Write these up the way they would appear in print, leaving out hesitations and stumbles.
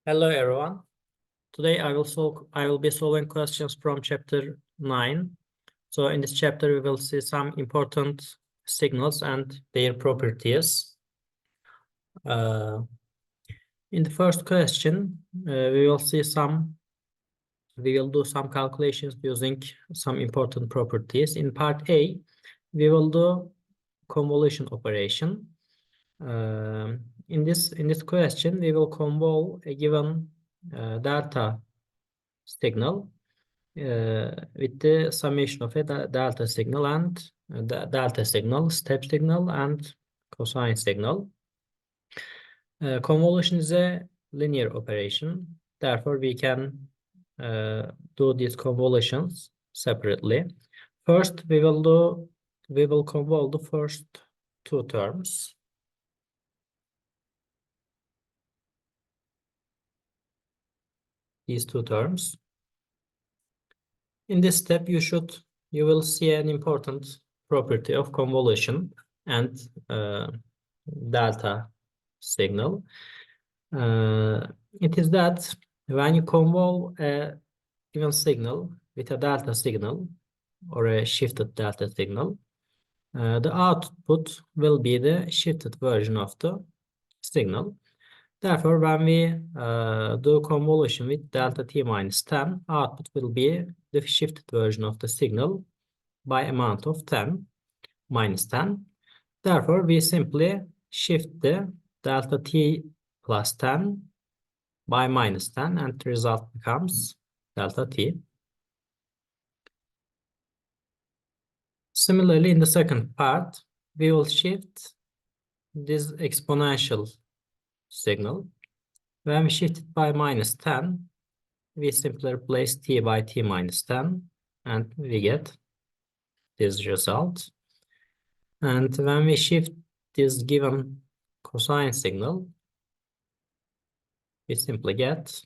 Hello everyone. Today I will be solving questions from chapter 9. So in this chapter we will see some important signals and their properties. In the first question, we will do some calculations using some important properties. In part A, we will do convolution operation. In this question, we will convolve a given delta signal with the summation of a delta signal and delta signal, step signal, and cosine signal. Convolution is a linear operation. Therefore, we can do these convolutions separately. First, we will convolve the first two terms. These two terms. In this step, you will see an important property of convolution and delta signal. It is that when you convolve a given signal with a delta signal or a shifted delta signal, the output will be the shifted version of the signal. Therefore, when we do convolution with delta t minus 10, output will be the shifted version of the signal by amount of 10 minus 10. Therefore, we simply shift the delta t plus 10 by minus 10 and the result becomes delta t. Similarly, in the second part, we will shift this exponential signal. When we shift it by minus 10, we simply replace t by t minus 10 and we get this result. And when we shift this given cosine signal, we simply get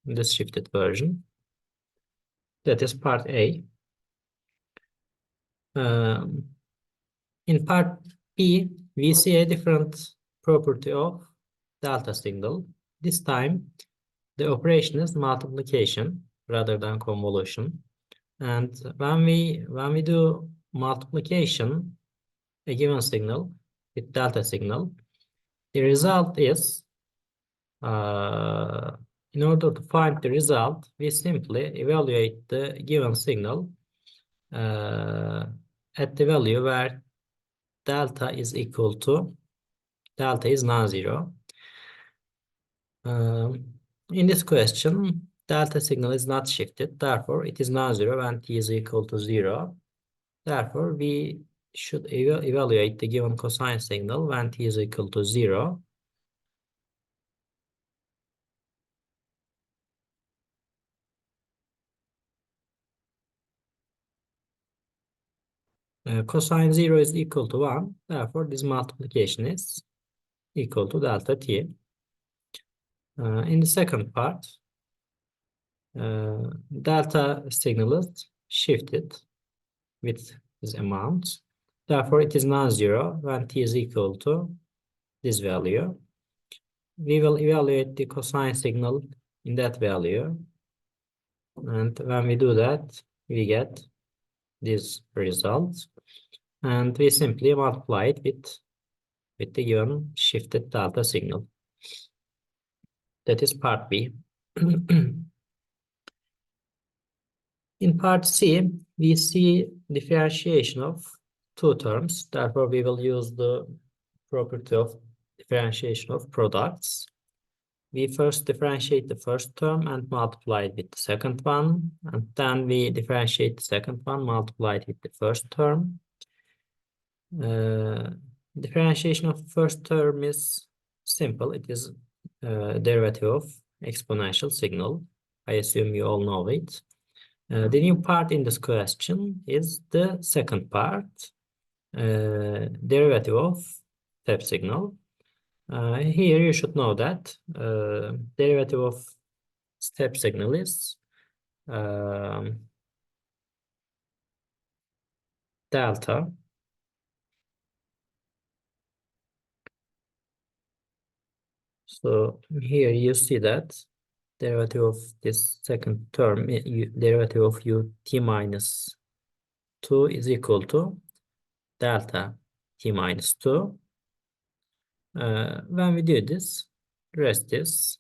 this shifted version. That is part A. In part B, we see a different property of delta signal. This time, the operation is multiplication rather than convolution. And when we do multiplication, a given signal with delta signal, the result is, in order to find the result, we simply evaluate the given signal at the value where delta is non-zero. In this question, delta signal is not shifted, therefore it is non-zero when t is equal to 0. Therefore, we should evaluate the given cosine signal when t is equal to 0. Cosine 0 is equal to 1. Therefore, this multiplication is equal to delta t. In the second part, delta signal is shifted with this amount. Therefore, it is non-zero when t is equal to this value. We will evaluate the cosine signal in that value. And when we do that, we get this result. And we simply multiply it with the given shifted delta signal. That is part B. In part C, we see differentiation of two terms. Therefore, we will use the property of differentiation of products. We first differentiate the first term and multiply it with the second one. And then we differentiate the second one, multiply it with the first term. Differentiation of the first term is simple. It is derivative of exponential signal. I assume you all know it. The new part in this question is the second part, derivative of step signal. Here you should know that derivative of step signal is delta. So here you see that derivative of this second term, derivative of ut minus 2 is equal to delta t minus 2. When we do this, rest is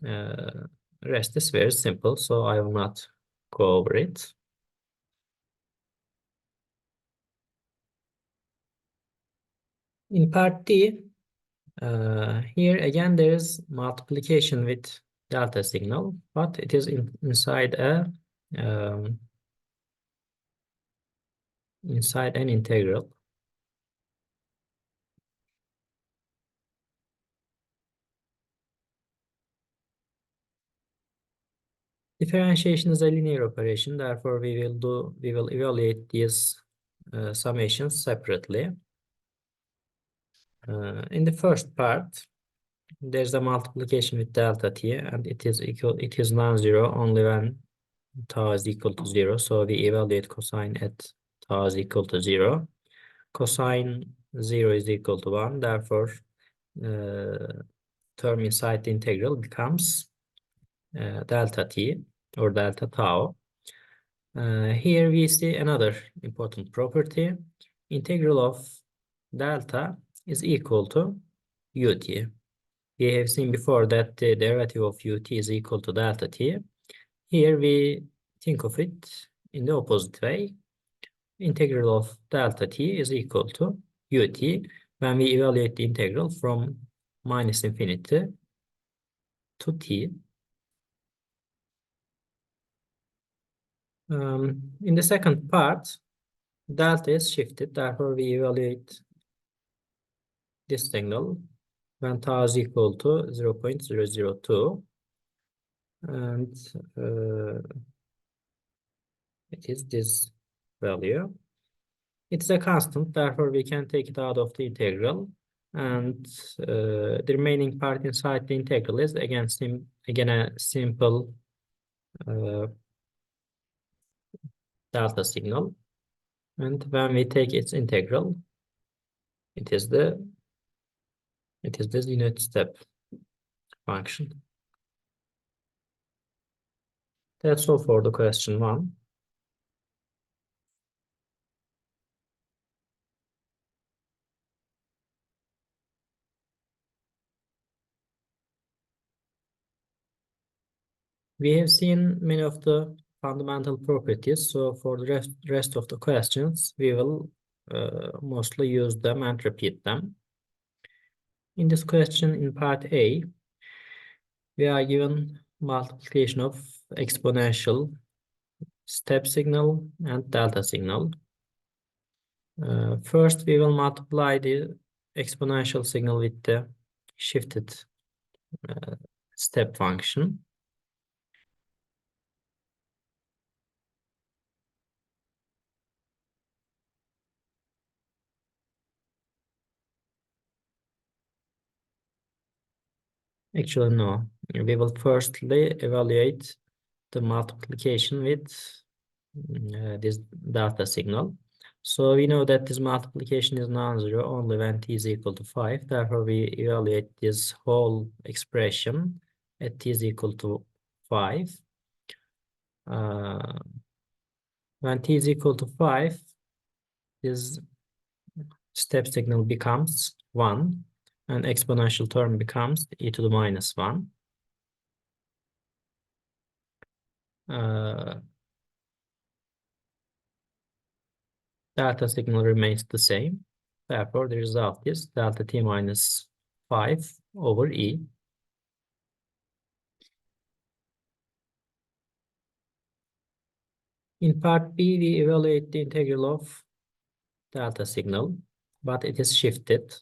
uh, rest is very simple, so I will not go over it. In part D, here again there is multiplication with delta signal, but it is inside um, inside an integral. Differentiation is a linear operation, therefore we will evaluate these summations separately. In the first part, there's a multiplication with delta t, and it is non-zero only when tau is equal to 0. So we evaluate cosine at tau is equal to 0. Cosine 0 is equal to 1, therefore term inside the integral becomes delta t or delta tau. Here we see another important property. Integral of delta is equal to ut. We have seen before that the derivative of ut is equal to delta t. Here we think of it in the opposite way. Integral of delta t is equal to ut when we evaluate the integral from minus infinity to t. In the second part, delta is shifted, therefore we evaluate this signal when tau is equal to 0.002, and it is this value. It's a constant, therefore we can take it out of the integral, and the remaining part inside the integral is again a simple delta signal, and when we take its integral, it is this unit step function. That's all for the question 1. We have seen many of the fundamental properties, so for the rest of the questions, we will mostly use them and repeat them. In this question, in part A, we are given multiplication of exponential, step signal, and delta signal. First, we will multiply the exponential signal with the shifted step function. Actually, no. We will firstly evaluate the multiplication with this delta signal. So we know that this multiplication is non-zero only when t is equal to 5. Therefore, we evaluate this whole expression at t is equal to 5. When t is equal to 5, this step signal becomes 1, and exponential term becomes e to the minus 1. Delta signal remains the same. Therefore, the result is delta t minus 5 over e. In part B, we evaluate the integral of delta signal, but it is shifted.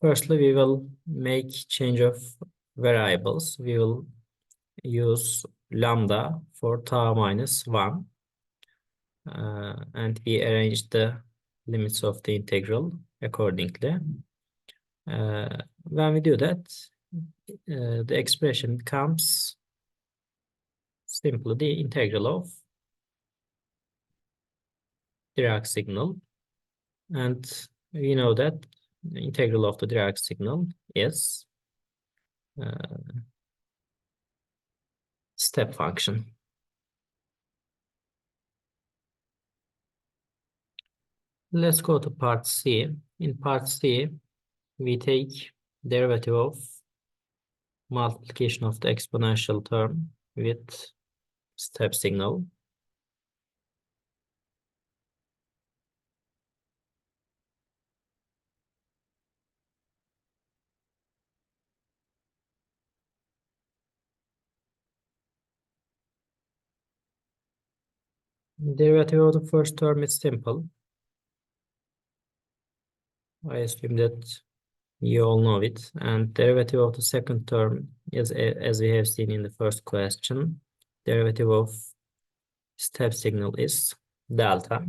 Firstly, we will make change of variables. We will use lambda for tau minus 1. And we arrange the limits of the integral accordingly. When we do that, the expression becomes simply the integral of Dirac signal, and we know that the integral of the Dirac signal is step function. Let's go to part C. In part C, we take derivative of multiplication of the exponential term with step signal. Derivative of the first term is simple. I assume that you all know it. And derivative of the second term is, as we have seen in the first question, derivative of step signal is delta.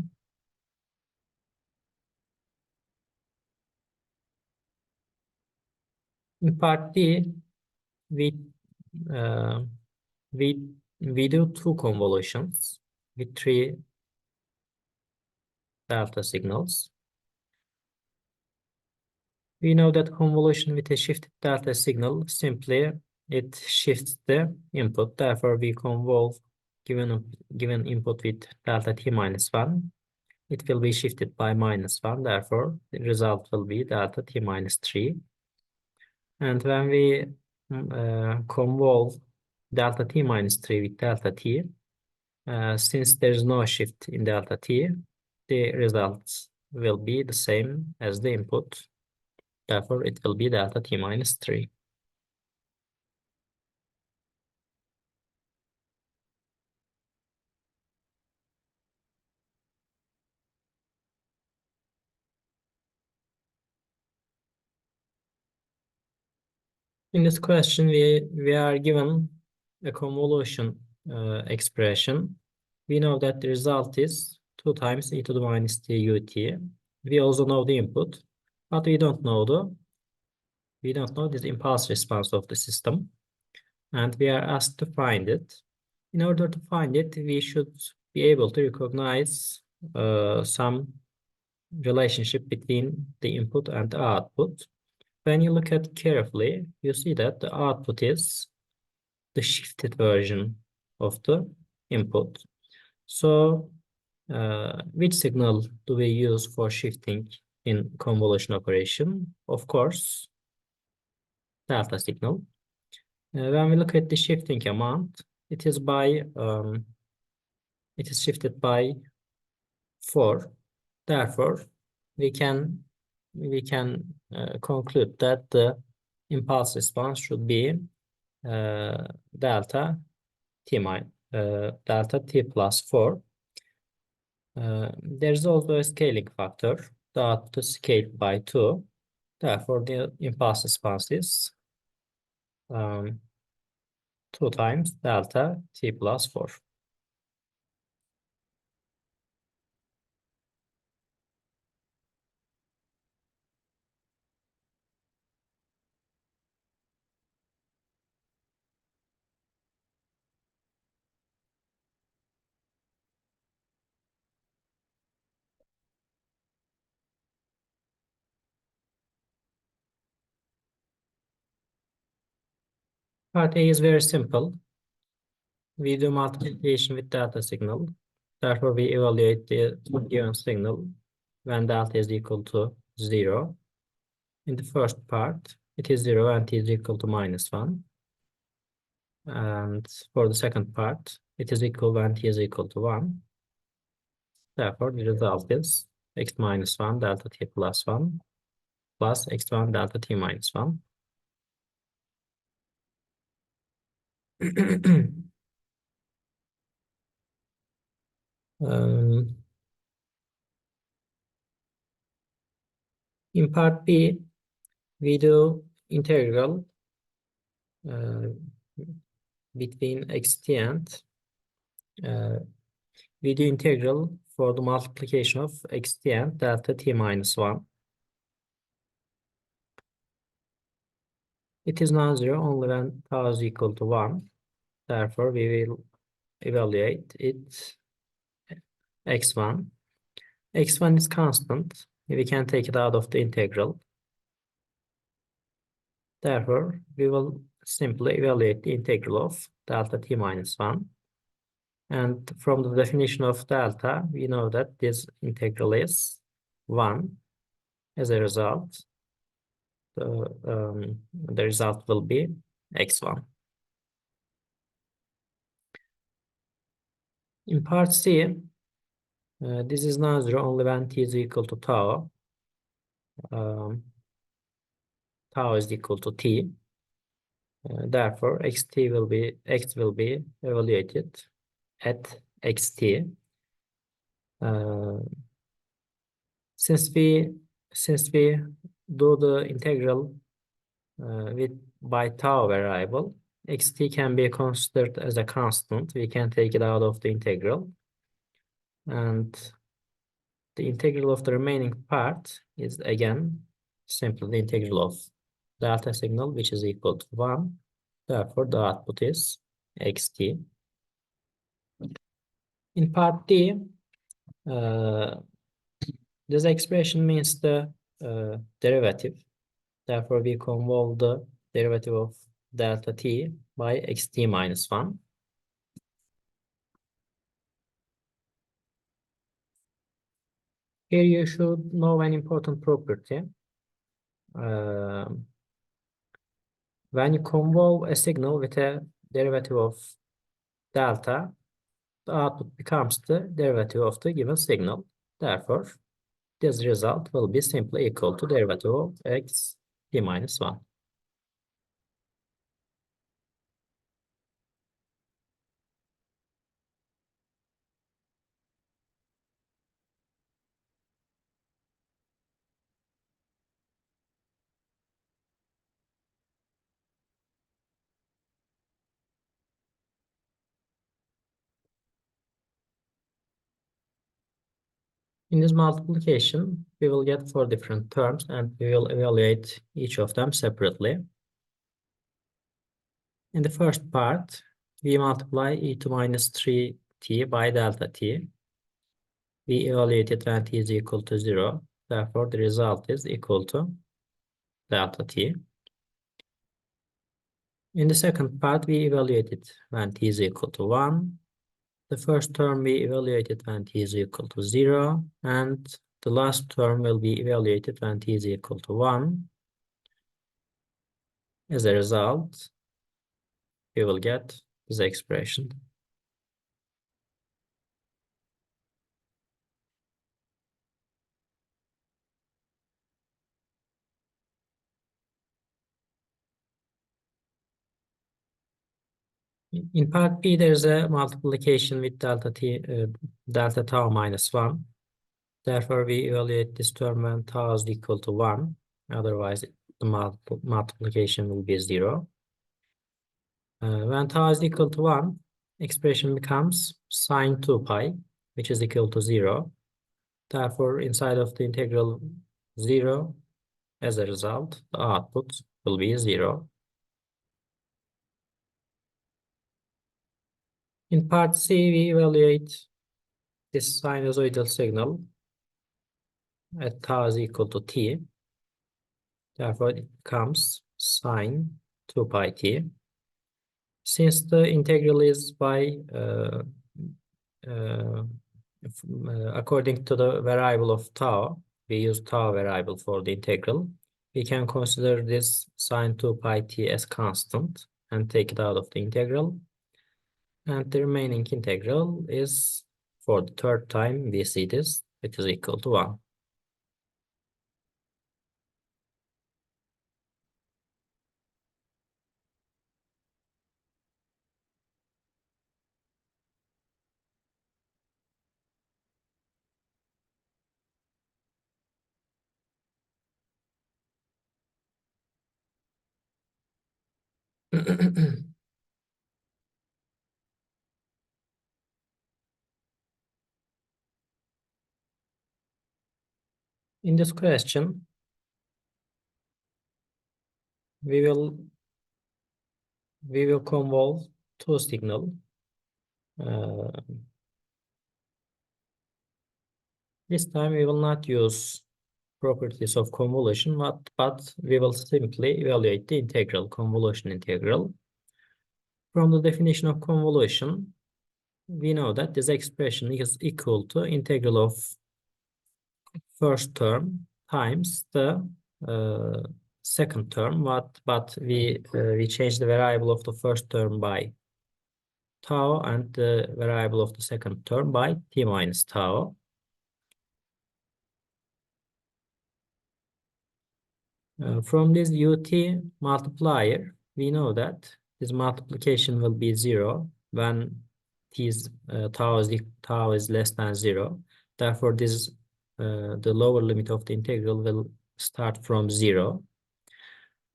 In part D, we uh, we do two convolutions with three delta signals. We know that convolution with a shifted delta signal simply it shifts the input. Therefore, we convolve given input with delta t minus 1. It will be shifted by minus 1. Therefore, the result will be delta t minus 3. And when we convolve delta t minus 3 with delta t, since there is no shift in delta t, the results will be the same as the input. Therefore, it will be delta t minus 3. In this question, we are given a convolution expression. We know that the result is 2 times e to the minus t ut. We also know the input, but we don't know this impulse response of the system, and we are asked to find it. In order to find it, we should be able to recognize some relationship between the input and the output. When you look at it carefully, you see that the output is the shifted version of the input. So, which signal do we use for shifting in convolution operation? Of course, delta signal. When we look at the shifting amount, it is shifted by 4. Therefore, we can conclude that the impulse response should be delta t plus 4. There's also a scaling factor. The output is scaled by 2. Therefore, the impulse response is 2 times delta t plus 4. Part A is very simple. We do multiplication with delta signal. Therefore, we evaluate the given signal when delta is equal to 0. In the first part, it is 0 and t is equal to minus 1. And for the second part, it is equal when t is equal to 1. Therefore, the result is x minus 1 delta t plus 1 plus x1 delta t minus 1. In part B, we do integral between xt and we do integral for the multiplication of xt and delta t minus 1. It is non-zero only when tau is equal to 1. Therefore, we will evaluate it x1. x1 is constant. We can take it out of the integral. Therefore, we will simply evaluate the integral of delta t minus 1. And from the definition of delta, we know that this integral is 1. As a result, the result will be x1. In part C, this is non-zero only when t is equal to tau. Tau is equal to t. Therefore, x will be evaluated at xt. Since we do the integral by tau variable, xt can be considered as a constant. We can take it out of the integral, and the integral of the remaining part is again simply the integral of delta signal, which is equal to 1. Therefore, the output is xt. In part D, this expression means the derivative. Therefore, we convolve the derivative of delta t by xt minus 1. Here you should know an important property. When you convolve a signal with a derivative of delta, the output becomes the derivative of the given signal. Therefore, this result will be simply equal to derivative of x t minus 1. In this multiplication, we will get 4 different terms and we will evaluate each of them separately. In the first part, we multiply e to minus 3t by delta t. We evaluate it when t is equal to 0. Therefore, the result is equal to delta t. In the second part, we evaluate it when t is equal to 1. The first term we evaluated when t is equal to 0, and the last term will be evaluated when t is equal to 1. As a result, we will get this expression. In part B, there's a multiplication with delta tau minus 1. Therefore, we evaluate this term when tau is equal to 1. Otherwise, the multiplication will be 0. When tau is equal to 1, expression becomes sine 2 pi, which is equal to 0. Therefore, inside of the integral 0, as a result, the output will be 0. In part C, we evaluate this sinusoidal signal at tau is equal to t. Therefore, it becomes sine 2 pi t. Since the integral is by according to the variable of tau, we use tau variable for the integral. We can consider this sine 2 pi t as constant and take it out of the integral. And the remaining integral is, for the third time, we see this, it is equal to 1. In this question, we will convolve two signals. This time we will not use properties of convolution, but we will simply evaluate the integral, convolution integral. From the definition of convolution, we know that this expression is equal to integral of first term times the second term, but we change the variable of the first term by tau and the variable of the second term by t minus tau. From this ut multiplier, we know that this multiplication will be 0 when tau is less than 0. Therefore, this the lower limit of the integral will start from 0.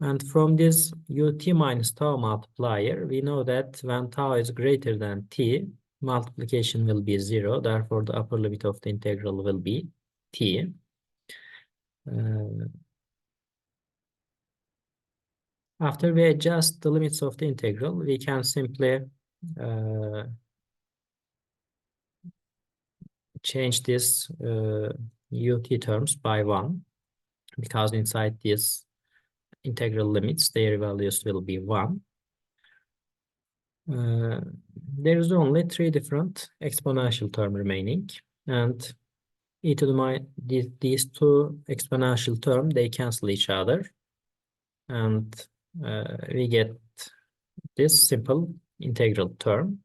And from this ut minus tau multiplier, we know that when tau is greater than t, multiplication will be 0. Therefore, the upper limit of the integral will be t. After we adjust the limits of the integral, we can simply change this ut terms by 1, because inside these integral limits, their values will be 1. There is only 3 different exponential terms remaining, and these 2 exponential terms, they cancel each other, and we get this simple integral term.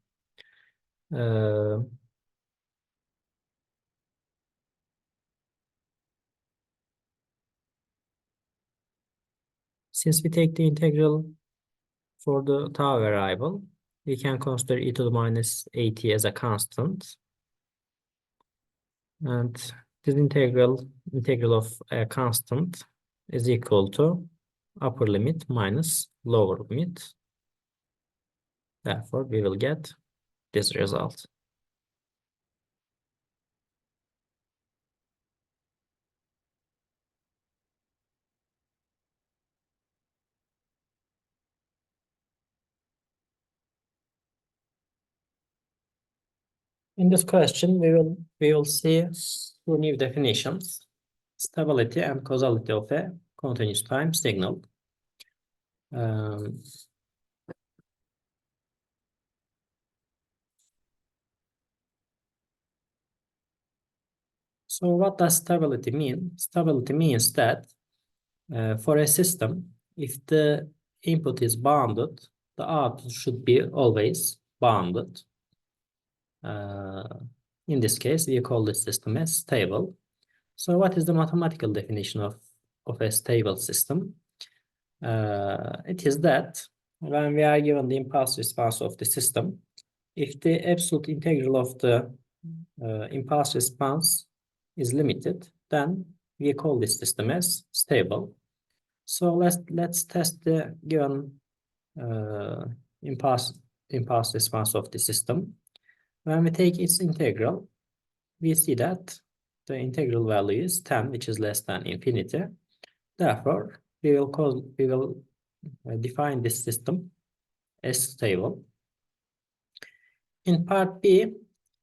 Since we take the integral for the tau variable, we can consider e to the minus at as a constant. And this integral of a constant is equal to upper limit minus lower limit. Therefore, we will get this result. In this question, we will see 2 new definitions: stability and causality of a continuous time signal. So what does stability mean? Stability means that for a system, if the input is bounded, the output should be always bounded. In this case, we call this system as stable. So what is the mathematical definition of a stable system? It is that when we are given the impulse response of the system, if the absolute integral of the impulse response is limited, then we call this system as stable. So let's test the given impulse response of the system. When we take its integral, we see that the integral value is 10, which is less than infinity. Therefore, we will define this system as stable. In part B,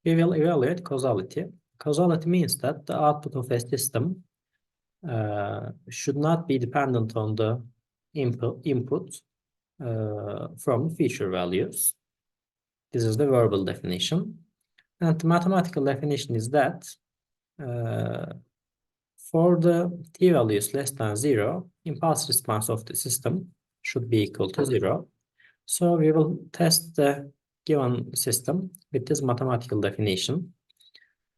we will evaluate causality. Causality means that the output of a system should not be dependent on the input from feature values. This is the verbal definition. And the mathematical definition is that for the t values less than 0, impulse response of the system should be equal to 0. So we will test the given system with this mathematical definition.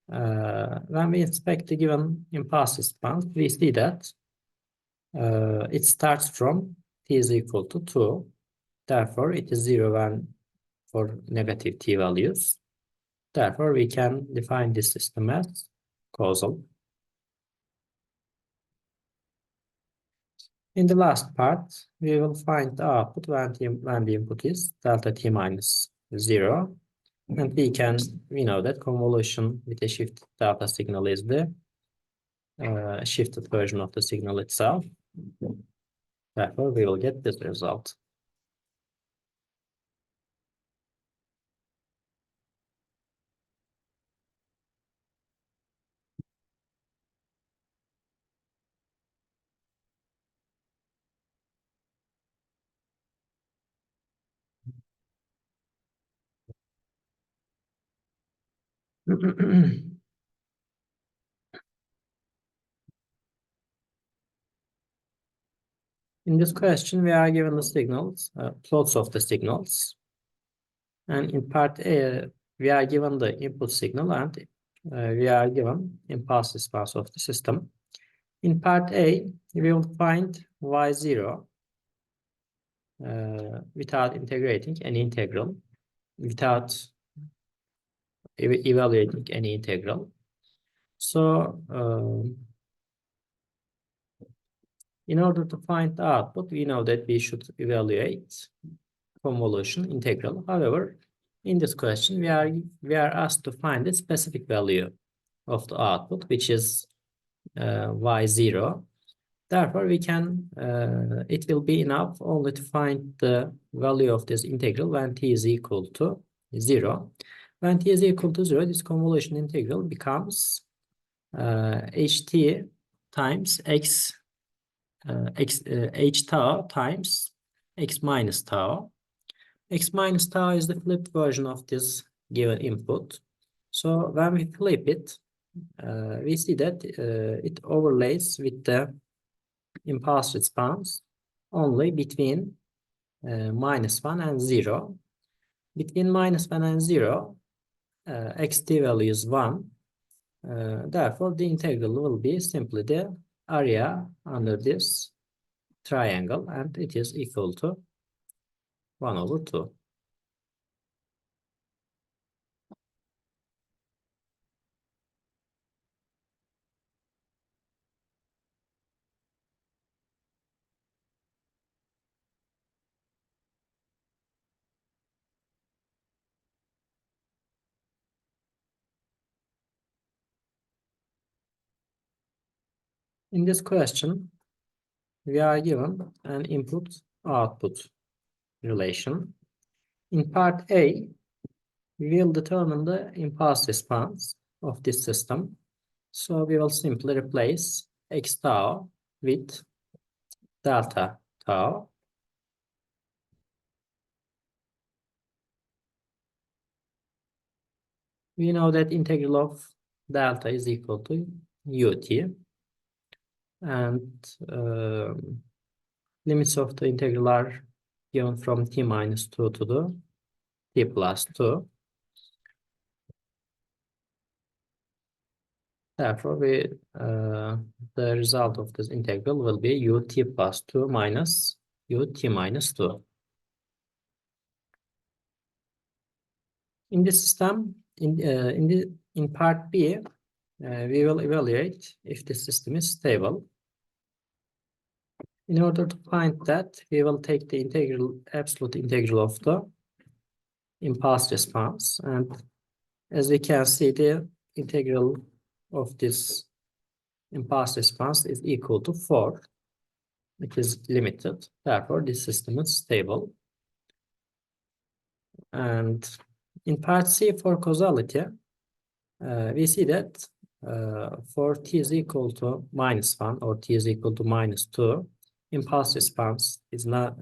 When we inspect the given impulse response, we see that it starts from t is equal to 2. Therefore, it is 0 when for negative t values. Therefore, we can define this system as causal. In the last part, we will find the output when the input is delta t minus 0. And we know that convolution with a shifted delta signal is the shifted version of the signal itself. Therefore, we will get this result. In this question, we are given the signals, plots of the signals. And in part A, we are given the input signal and we are given impulse response of the system. In part A, we will find y0 without integrating any integral, without evaluating any integral. So, in order to find the output, we know that we should evaluate convolution integral. However, in this question, we are asked to find a specific value of the output, which is y0. Therefore, we can, it will be enough only to find the value of this integral when t is equal to 0. When t is equal to 0, this convolution integral becomes ht times x, h tau times x minus tau. X minus tau is the flipped version of this given input. So when we flip it, we see that it overlays with the impulse response only between -1 and 0. Between -1 and 0, xt value is 1. Therefore, the integral will be simply the area under this triangle, and it is equal to 1/2. In this question, we are given an input-output relation. In part A, we will determine the impulse response of this system. So we will simply replace x tau with delta tau. We know that integral of delta is equal to ut. And limits of the integral are given from t minus 2 to the t plus 2. Therefore, the result of this integral will be ut plus 2 minus ut minus 2. In this system, in part B, we will evaluate if the system is stable. In order to find that, we will take the absolute integral of the impulse response, and as we can see, the integral of this impulse response is equal to 4. It is limited. Therefore, this system is stable. And in part C for causality, we see that for t is equal to -1 or t is equal to -2, impulse response is not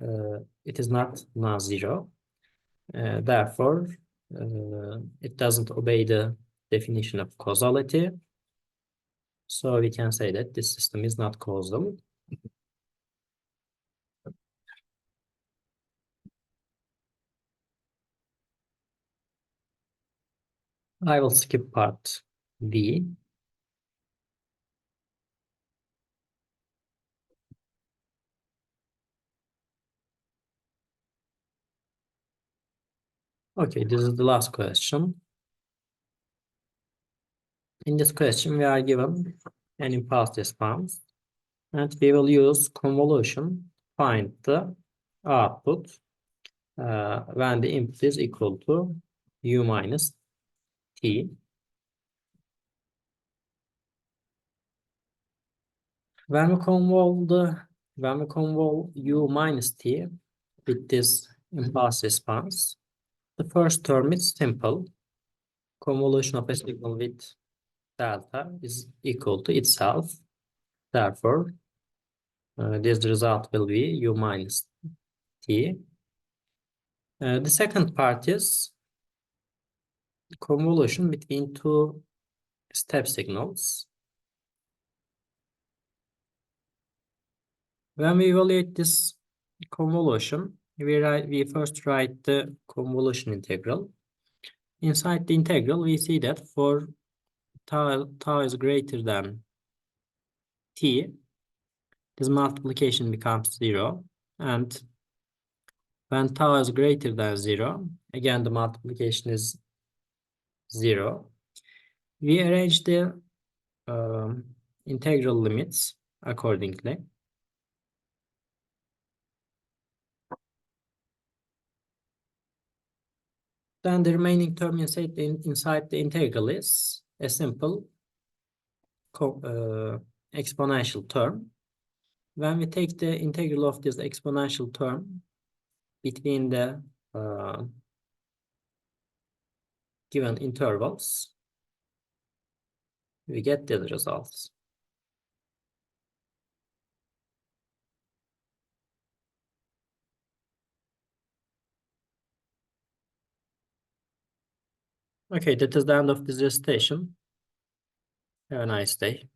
it is not non-zero. Therefore, it doesn't obey the definition of causality. So we can say that this system is not causal. I will skip part B. Okay, this is the last question. In this question, we are given an impulse response, and we will use convolution to find the output when the input is equal to u minus t. When we convolve u minus t with this impulse response, the first term is simple. Convolution of a signal with delta is equal to itself. Therefore, this result will be u minus t. The second part is convolution between two step signals. When we evaluate this convolution, we first write the convolution integral. Inside the integral, we see that for tau is greater than t, this multiplication becomes 0. And when tau is greater than 0, again the multiplication is 0. We arrange the integral limits accordingly. Then the remaining term inside the integral is a simple exponential term. When we take the integral of this exponential term between the given intervals, we get the results. Okay, that is the end of this recitation. Have a nice day.